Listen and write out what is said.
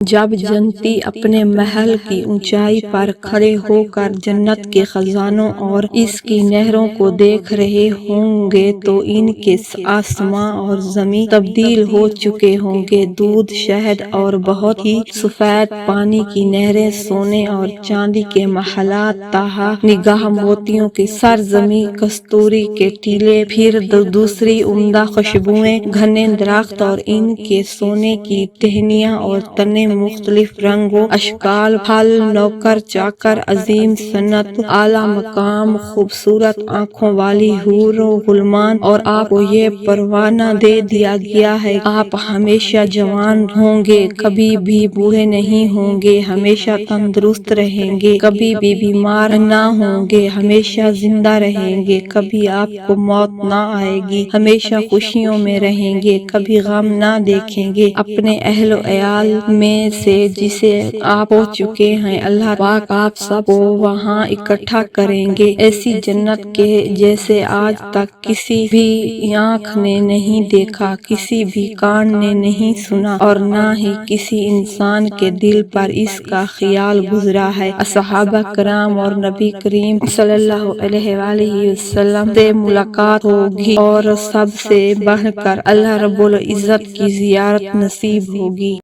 جب جنتی اپنے محل کی اونچائی پر کھڑے ہو کر جنت کے خزانوں اور اس کی نہروں کو دیکھ رہے ہوں گے تو ان کے آسمان اور زمین تبدیل ہو چکے ہوں گے۔ دودھ، شہد اور بہت ہی سفید پانی کی نہریں، سونے اور چاندی کے محلات، تاہا نگاہ موتیوں کی سرزمین، کستوری کے ٹیلے، پھر دوسری عمدہ خوشبوئیں، گھنے درخت اور ان کے سونے کی ٹہنیاں اور تنے، مختلف رنگ و اشکال، پھل، نوکر چاکر، عظیم صنعت، اعلیٰ مقام، خوبصورت آنکھوں والی حور و غلمان، اور آپ کو یہ پروانہ دے دیا گیا ہے کہ آپ ہمیشہ جوان ہوں گے، کبھی بھی بوڑھے نہیں ہوں گے، ہمیشہ تندرست رہیں گے، کبھی بھی بیمار نہ ہوں گے، ہمیشہ زندہ رہیں گے، کبھی آپ کو موت نہ آئے گی، ہمیشہ خوشیوں میں رہیں گے، کبھی غم نہ دیکھیں گے۔ اپنے اہل و عیال میں سے جسے آپ ہو چکے ہیں، اللہ پاک آپ سب کو وہاں اکٹھا کریں گے، ایسی جنت کے جیسے آج تک کسی بھی آنکھ نے نہیں دیکھا، کسی بھی کان نے نہیں سنا، اور نہ ہی کسی انسان کے دل پر اس کا خیال گزرا ہے۔ صحابہ کرام اور نبی کریم صلی اللہ علیہ وآلہ وسلم سے ملاقات ہوگی اور سب سے بڑھ کر اللہ رب العزت کی زیارت نصیب ہوگی۔